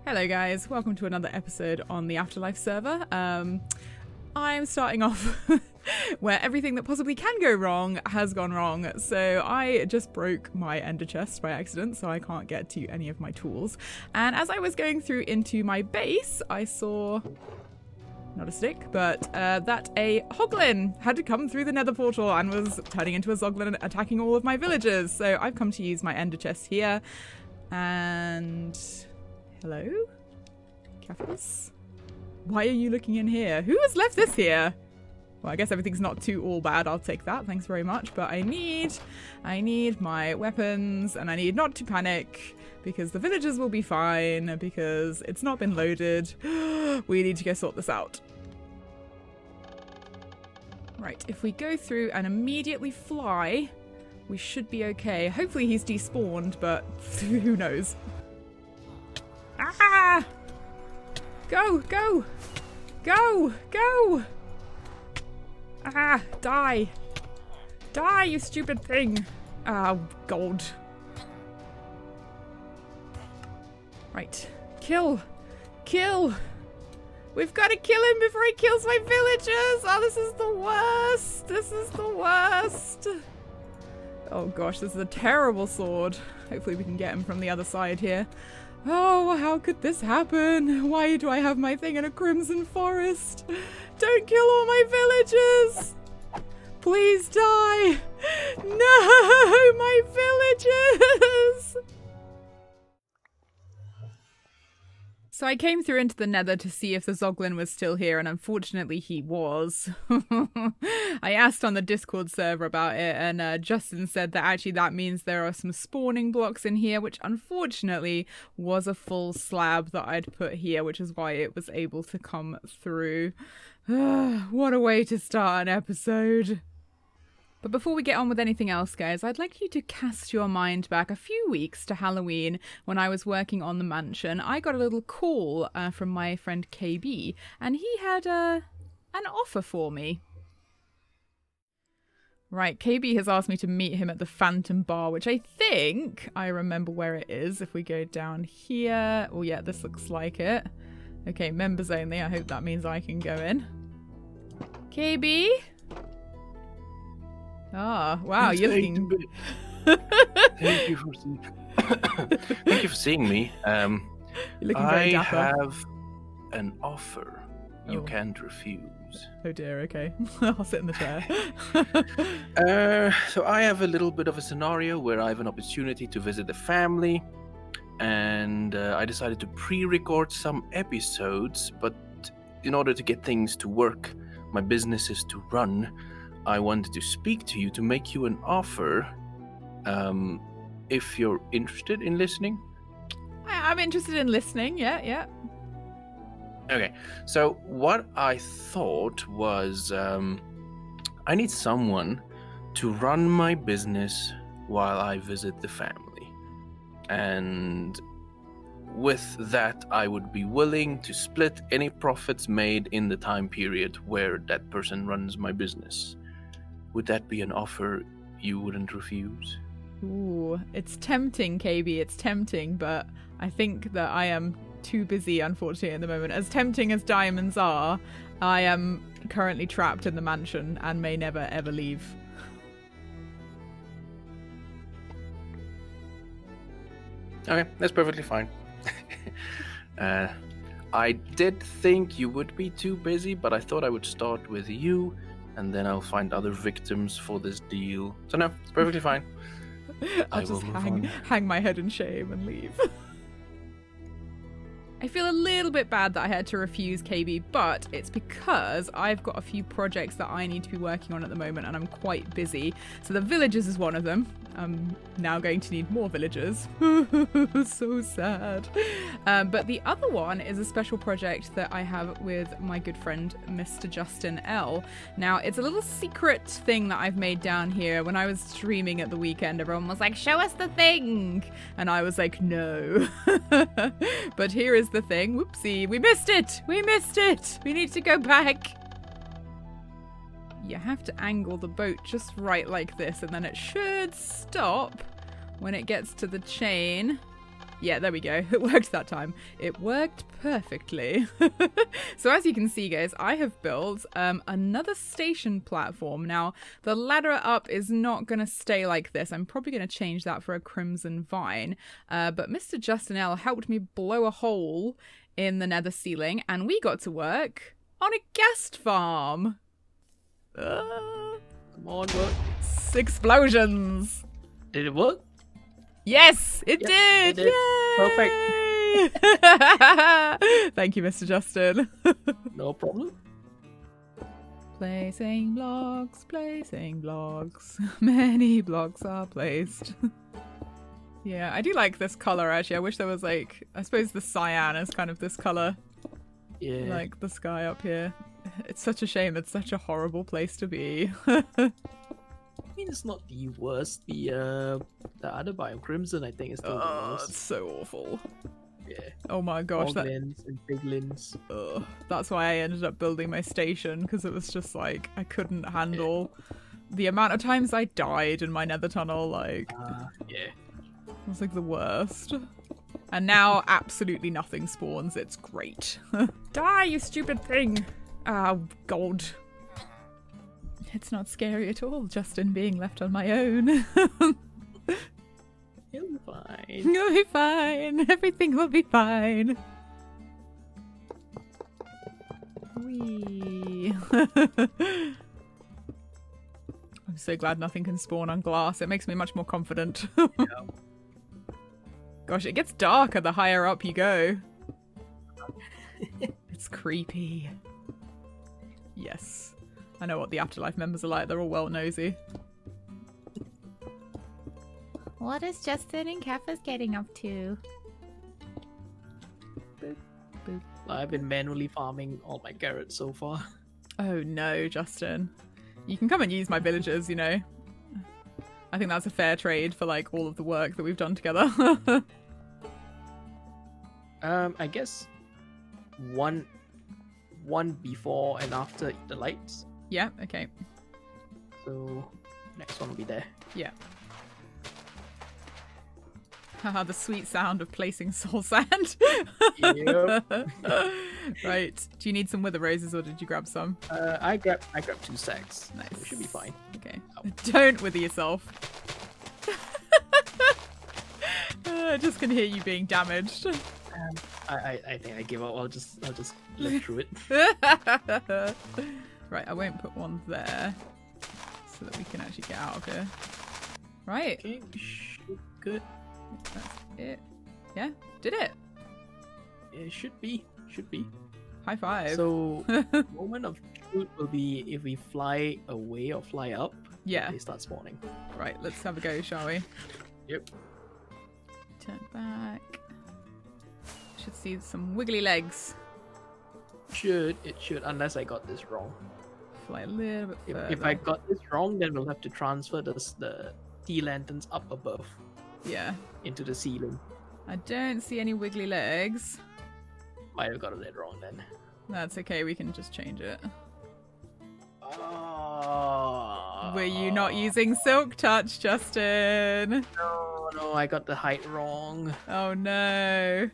Hello guys, welcome to another episode on the AfterLife server. I'm starting off where everything that possibly can go wrong has gone wrong. So I just broke my ender chest by accident, so I can't get to any of my tools. And as I was going through into my base, I saw, not a stick, but that a hoglin had come through the nether portal and was turning into a zoglin and attacking all of my villagers. So I've come to use my ender chest here. And hello? Cafes? Why are you looking in here? Who has left this here? Well, I guess everything's not too all bad. I'll take that. Thanks very much. But I need my weapons, and I need not to panic because the villagers will be fine because it's not been loaded. We need to go sort this out. Right, if we go through and immediately fly, we should be okay. Hopefully he's despawned, but who knows? Ah! Go, go! Go, go! Ah, die! Die, you stupid thing! Oh, God. Right. Kill! Kill! We've got to kill him before he kills my villagers! Oh, this is the worst! This is the worst! Oh gosh, this is a terrible sword. Hopefully we can get him from the other side here. Oh, how could this happen? Why do I have my thing in a crimson forest? Don't kill all my villagers! Please die! No, my villagers! So I came through into the nether to see if the zoglin was still here, and unfortunately he was. I asked on the Discord server about it, and Justin said that actually that means there are some spawning blocks in here, which unfortunately was a full slab that I'd put here, which is why it was able to come through. What a way to start an episode. But before we get on with anything else, guys, I'd like you to cast your mind back a few weeks to Halloween when I was working on the mansion. I got a little call from my friend KB, and he had an offer for me. Right, KB has asked me to meet him at the Phantom Bar, which I think I remember where it is. If we go down here. Oh yeah, this looks like it. Okay, members only. I hope that means I can go in. KB? Ah, wow, you're looking... Thank you for seeing me. You're looking very dapper. I have an offer you can't refuse. Oh dear, okay. I'll sit in the chair. So I have a little bit of a scenario where I have an opportunity to visit the family, and I decided to pre-record some episodes, but in order to get things to work, my business is to run, I wanted to speak to you to make you an offer, if you're interested in listening. I'm interested in listening, yeah. Okay, so what I thought was, I need someone to run my business while I visit the family. And with that, I would be willing to split any profits made in the time period where that person runs my business. Would that be an offer you wouldn't refuse? Ooh, it's tempting, KB, it's tempting, but I think that I am too busy, unfortunately, at the moment. As tempting as diamonds are, I am currently trapped in the mansion and may never, ever leave. Okay, that's perfectly fine. I did think you would be too busy, but I thought I would start with you, and then I'll find other victims for this deal. So no, it's perfectly fine. I'll just hang my head in shame and leave. I feel a little bit bad that I had to refuse KB, but it's because I've got a few projects that I need to be working on at the moment, and I'm quite busy. So the villagers is one of them. I'm now going to need more villagers. So sad. But the other one is a special project that I have with my good friend, Mr. Justin L. Now, it's a little secret thing that I've made down here. When I was streaming at the weekend, everyone was like, show us the thing. And I was like, no. But here is the thing. Whoopsie. We missed it. We missed it. We need to go back. You have to angle the boat just right like this, and then it should stop when it gets to the chain. Yeah, there we go. It worked that time. It worked perfectly. So as you can see, guys, I have built another station platform. Now, the ladder up is not going to stay like this. I'm probably going to change that for a crimson vine. But Mr. Justin L helped me blow a hole in the nether ceiling, and we got to work on a ghast farm. Come on, work. 6 explosions. Did it work? Yes, it Yep, did. it did. Yay! Thank you, Mr. Justin. No problem. Placing blocks, many blocks are placed. Yeah, I do like this color actually. I wish there was like, I suppose the cyan is kind of this color, Yeah. like the sky up here. It's such a shame. It's such a horrible place to be. I mean, it's not the worst. The other biome, Crimson, I think is still the Oh, it's worst. so awful. Yeah. Oh my gosh, that. Hoglins and piglins. Ugh. That's why I ended up building my station, because it was just like I couldn't handle the amount of times I died in my nether tunnel. Like, Yeah. it was like the worst. And now absolutely nothing spawns. It's great. Die, you stupid thing! Oh, God. It's not scary at all, Justin being left on my own. You'll be fine. You'll be fine. Everything will be fine. Whee. I'm so glad nothing can spawn on glass. It makes me much more confident. Yeah. Gosh, it gets darker the higher up you go. It's creepy. Yes. I know what the AfterLife members are like. They're all well nosy. What is Justin and Keffa's getting up to? Boop, boop. I've been manually farming all my carrots so far. Oh no, Justin. You can come and use my villagers, you know. I think that's a fair trade for like all of the work that we've done together. I guess one before and after the lights. Yeah, okay. So next one will be there. Yeah. Haha, the sweet sound of placing soul sand. Yep. Right. Do you need some wither roses or did you grab some? I grabbed 2 sacks. Nice. So it should be fine. Okay. Ow. Don't wither yourself. Just can hear you being damaged. I think I give up. I'll just live through it. Right, I won't put one there so that we can actually get out of here. Right. Okay, we should good. That's it. Yeah, did it. Yeah, it should be. High five. So moment of truth will be if we fly away or fly up. Yeah. They start spawning. Right, let's have a go, shall we? Yep. Turn back. Should see some wiggly legs. It should, unless I got this wrong. Fly a little bit further. If I got this wrong, then we'll have to transfer the T-lanterns up above Yeah. into the ceiling. I don't see any wiggly legs. Might have got it wrong then. That's okay, we can just change it. Oh. Were you not using Silk Touch, Justin? No, I got the height wrong. Oh no.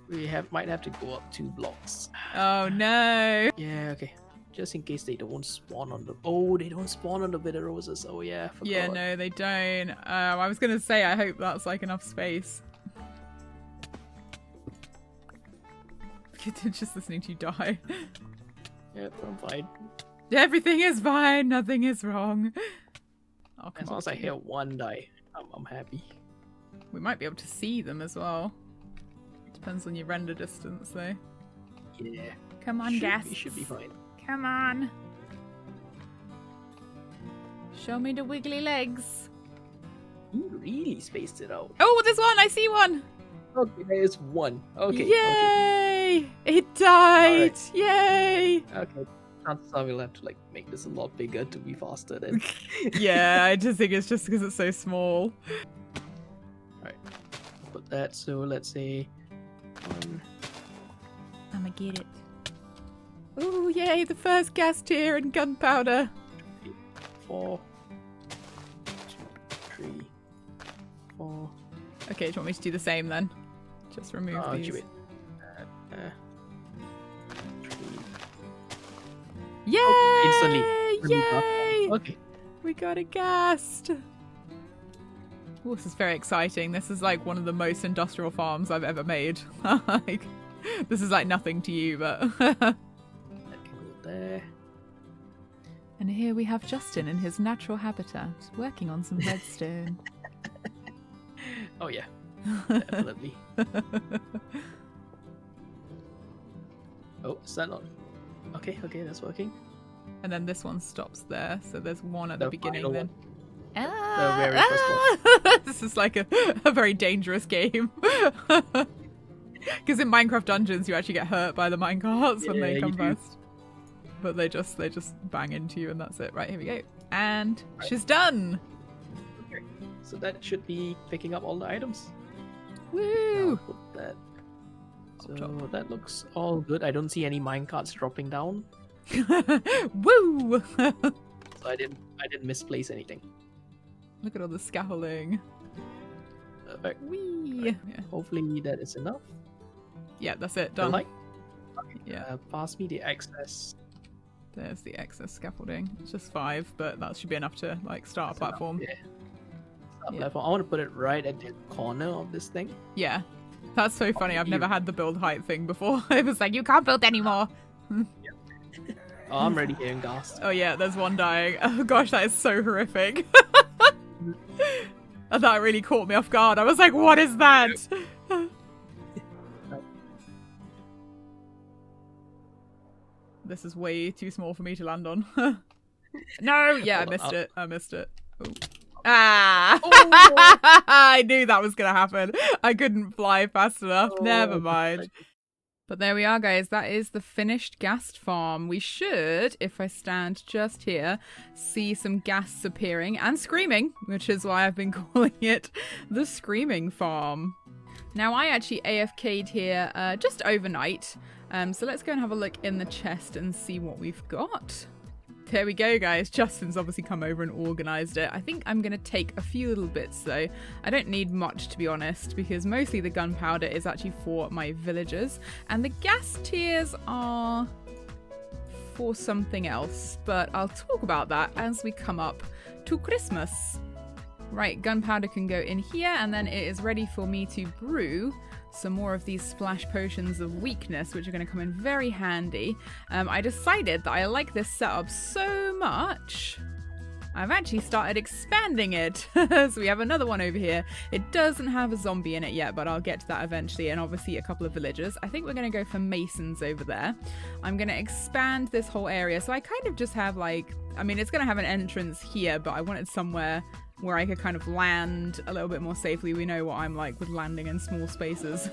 We might have to go up 2 blocks. Oh no. Yeah, okay. Just in case they don't spawn on the... Oh, they don't spawn on the bitter roses. Oh yeah, I forgot. Yeah, no, they don't. I was gonna say, I hope that's like enough space. Just listening to you die. Yep, I'm fine. Everything is fine. Nothing is wrong. Oh, come As on. long as I hear one die, I'm happy. We might be able to see them as well. Depends on your render distance, though. Yeah. Come on, Ghast. We should be fine. Come on. Show me the wiggly legs. You really spaced it out. Oh, there's one. I see one. Okay, there's one. Okay. Yay! It died. Alright. Yay! Okay. Chances are we'll have to like make this a lot bigger to be faster then. Yeah, I just think it's just because it's so small. Alright. Put that, so let's say I'ma get it. Ooh, yay, the first gas tier and gunpowder. 4, 2, 3, 4. Okay, do you want me to do the same then? Just remove these. Wait. Yay! Instantly. Yay! Okay. We got a Ghast. Oh, this is very exciting. This is like one of the most industrial farms I've ever made. Like, this is like nothing to you, but... That can go there. And here we have Justin in his natural habitat, working on some redstone. Oh yeah, definitely. Oh, is that not? Okay, that's working. And then this one stops there, so there's one at the The beginning final then. one. The very first one. This is like a very dangerous game. Because in Minecraft Dungeons, you actually get hurt by the minecarts when they Yeah, come you do. past. But they just bang into you and that's it. Right, here we go. And Right. she's done! Okay. So that should be picking up all the items. Woo! I'll put that. So top. that looks all good. I don't see any minecarts dropping down, Woo! so I didn't misplace anything. Look at all the scaffolding. Perfect. Whee! Yeah. Hopefully that is enough. Yeah, that's it. The Done. light. Yeah, Pass me the excess. there's the excess scaffolding. It's just 5, but that should be enough to like start a That's enough, platform. Yeah. Start Yeah. platform. I want to put it right at the corner of this thing. Yeah. That's so funny. I've you. never had the build height thing before. It was like, you can't build anymore. Oh, I'm already hearing Ghast. Oh yeah, there's one dying. Oh gosh, that is so horrific. And that really caught me off guard. I was like, what is that? This is way too small for me to land on. No, yeah, I missed it. I missed it. Oh. Ah! I knew that was going to happen. I couldn't fly fast enough. Never mind. But there we are, guys. That is the finished Ghast farm. We should, if I stand just here, see some Ghasts appearing and screaming, which is why I've been calling it the Screaming Farm. Now, I actually AFK'd here just overnight. So let's go and have a look in the chest and see what we've got. There we go, guys. Justin's obviously come over and organised it. I think I'm going to take a few little bits, though. I don't need much, to be honest, because mostly the gunpowder is actually for my villagers. And the gas tiers are for something else. But I'll talk about that as we come up to Christmas. Right, gunpowder can go in here, and then it is ready for me to brew some more of these splash potions of weakness, which are going to come in very handy. I decided that I like this setup so much, I've actually started expanding it. So we have another one over here. It doesn't have a zombie in it yet, but I'll get to that eventually, and obviously a couple of villagers. I think we're going to go for masons over there. I'm going to expand this whole area, so I kind of just have like, I mean, it's going to have an entrance here, but I wanted somewhere where I could kind of land a little bit more safely. We know what I'm like with landing in small spaces.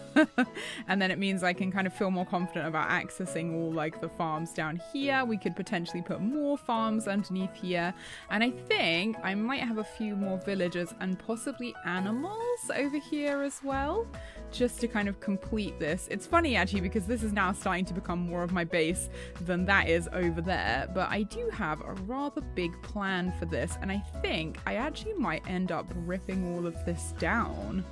And then it means I can kind of feel more confident about accessing all like the farms down here. We could potentially put more farms underneath here. And I think I might have a few more villagers and possibly animals over here as well, just to kind of complete this. It's funny actually, because this is now starting to become more of my base than that is over there, but I do have a rather big plan for this, and I think I actually might end up ripping all of this down.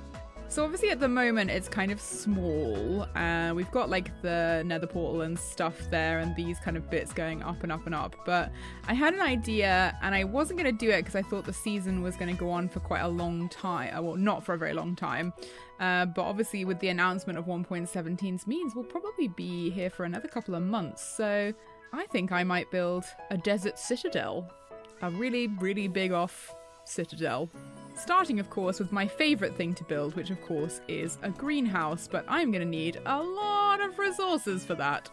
So obviously at the moment it's kind of small. We've got like the nether portal and stuff there and these kind of bits going up and up and up. But I had an idea and I wasn't going to do it because I thought the season was going to go on for quite a long time. Well, not for a very long time. But obviously with the announcement of 1.17's means we'll probably be here for another couple of months. So I think I might build a desert citadel. A really, really big off citadel. Starting, of course, with my favourite thing to build, which of course is a greenhouse, but I'm going to need a lot of resources for that.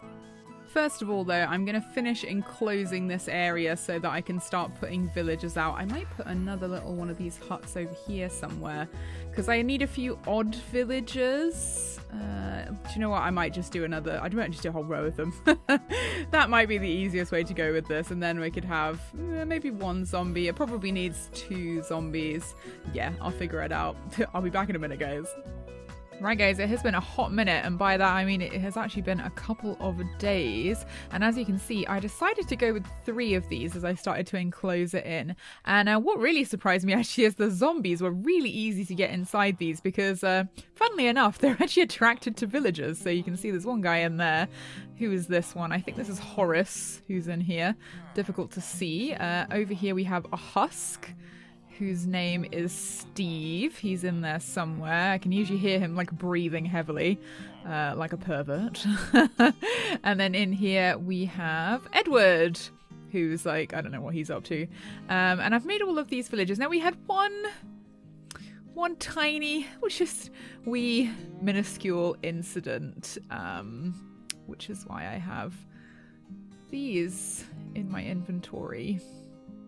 First of all, though, I'm going to finish enclosing this area so that I can start putting villagers out. I might put another little one of these huts over here somewhere, because I need a few odd villagers. Do you know what? I might just do another. I might just do a whole row of them. That might be the easiest way to go with this, and then we could have maybe one zombie. It probably needs 2 zombies. Yeah, I'll figure it out. I'll be back in a minute, guys. Right guys, it has been a hot minute, and by that I mean it has actually been a couple of days, and as you can see I decided to go with 3 of these as I started to enclose it in. And what really surprised me actually is the zombies were really easy to get inside these because funnily enough they're actually attracted to villagers. So you can see there's one guy in there. Who is this one? I think this is Horace who's in here. Difficult to see. Over here we have a husk whose name is Steve. He's in there somewhere. I can usually hear him like breathing heavily, like a pervert. And then in here we have Edward, who's like, I don't know what he's up to. And I've made all of these villages. Now we had one tiny, just wee minuscule incident, which is why I have these in my inventory.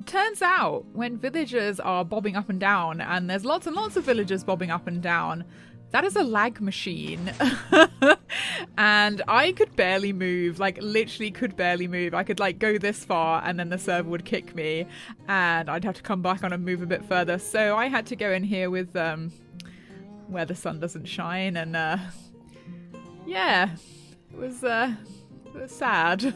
Turns out when villagers are bobbing up and down, and there's lots and lots of villagers bobbing up and down, that is a lag machine. And I could barely move, like literally could barely move. I could like go this far and then the server would kick me and I'd have to come back on and move a bit further. So I had to go in here with where the sun doesn't shine, and yeah, it was sad.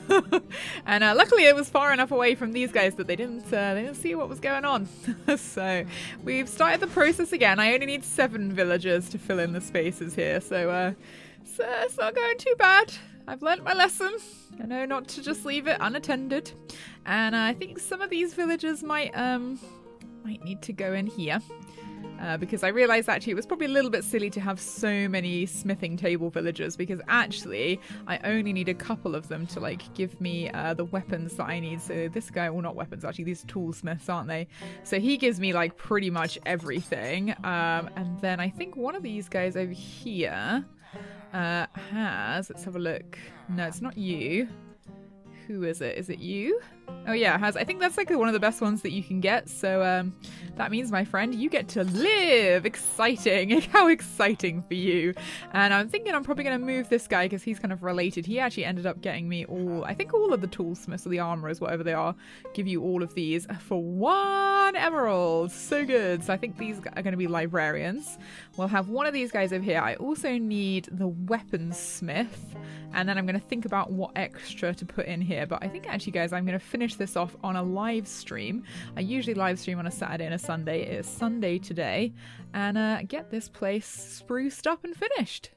And luckily it was far enough away from these guys that they didn't see what was going on. So we've started the process again. I only need 7 villagers to fill in the spaces here, so it's not going too bad. I've learnt my lesson. I know not to just leave it unattended, and I think some of these villagers might need to go in here. Because I realised actually it was probably a little bit silly to have so many smithing table villagers, because actually I only need a couple of them to like give me the weapons that I need. So this guy, well, not weapons actually, these are toolsmiths, aren't they? So he gives me like pretty much everything. And then I think one of these guys over here has, let's have a look. No, it's not you. Who is it? Is it you? Oh yeah, it has. I think that's like one of the best ones that you can get. So that means, my friend, you get to live. Exciting. How exciting for you. And I'm thinking I'm probably going to move this guy because he's kind of related. He actually ended up getting me I think all of the toolsmiths or the armorers, whatever they are, give you all of these for 1 emerald. So good. So I think these are going to be librarians. We'll have one of these guys over here. I also need the weaponsmith. And then I'm going to think about what extra to put in here. But I think actually, guys, I'm going to finish this off on a live stream. I usually live stream on a Saturday and a Sunday. It is Sunday today. And get this place spruced up and finished.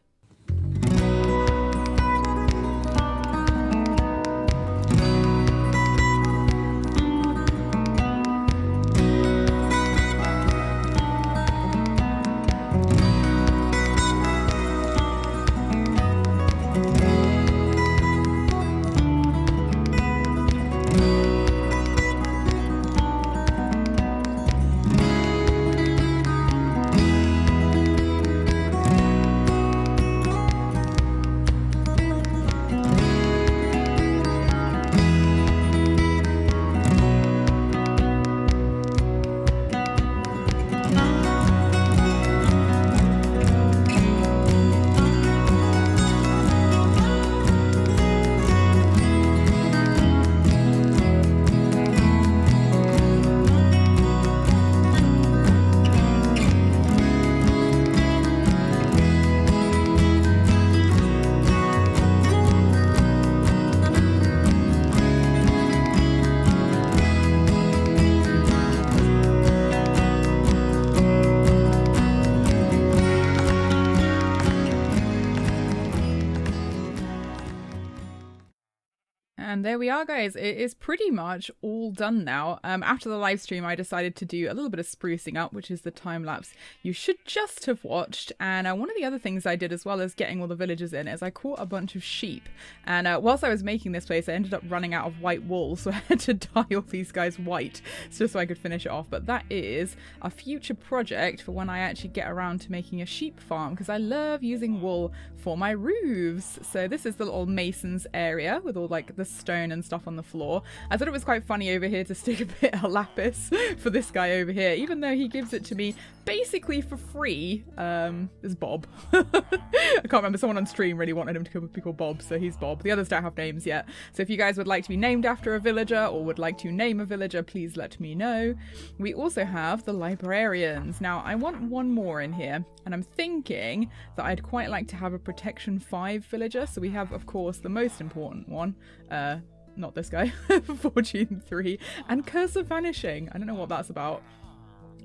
And there we are, guys. It is pretty much all done now. After the live stream, I decided to do a little bit of sprucing up, which is the time lapse you should just have watched. And one of the other things I did, as well as getting all the villagers in, is I caught a bunch of sheep. And whilst I was making this place, I ended up running out of white wool, so I had to dye all these guys white just so I could finish it off. But that is a future project for when I actually get around to making a sheep farm, because I love using wool for my roofs. So this is the little mason's area with all like the stone and stuff on the floor. I thought it was quite funny over here to stick a bit of lapis for this guy over here, even though he gives it to me basically for free. Is Bob. I can't remember, someone on stream really wanted him to be called Bob, so he's Bob. The others don't have names yet. So if you guys would like to be named after a villager or would like to name a villager, please let me know. We also have the librarians. Now, I want one more in here, and I'm thinking that I'd quite like to have a Protection 5 villager. So we have, of course, the most important one. Not this guy. Fortune 3. And Curse of Vanishing. I don't know what that's about.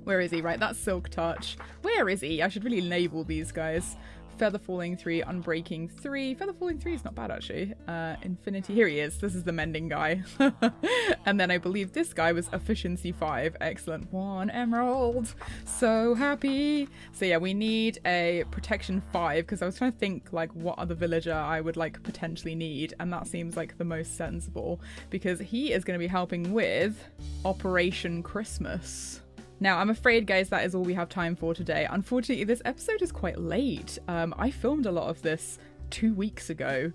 Where is he? Right, that's Silk Touch. Where is he? I should really label these guys. Feather Falling 3, Unbreaking 3. Feather Falling 3 is not bad, actually. Infinity. Here he is. This is the mending guy. And then I believe this guy was Efficiency 5. Excellent. 1 emerald. So happy. So yeah, we need a Protection 5 because I was trying to think like what other villager I would like potentially need, and that seems like the most sensible because he is going to be helping with Operation Christmas. Now, I'm afraid, guys, that is all we have time for today. Unfortunately, this episode is quite late. I filmed a lot of this 2 weeks ago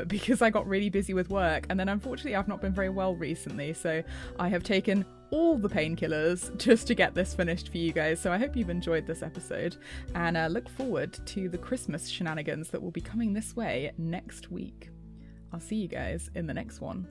because I got really busy with work. And then, unfortunately, I've not been very well recently. So I have taken all the painkillers just to get this finished for you guys. So I hope you've enjoyed this episode and look forward to the Christmas shenanigans that will be coming this way next week. I'll see you guys in the next one.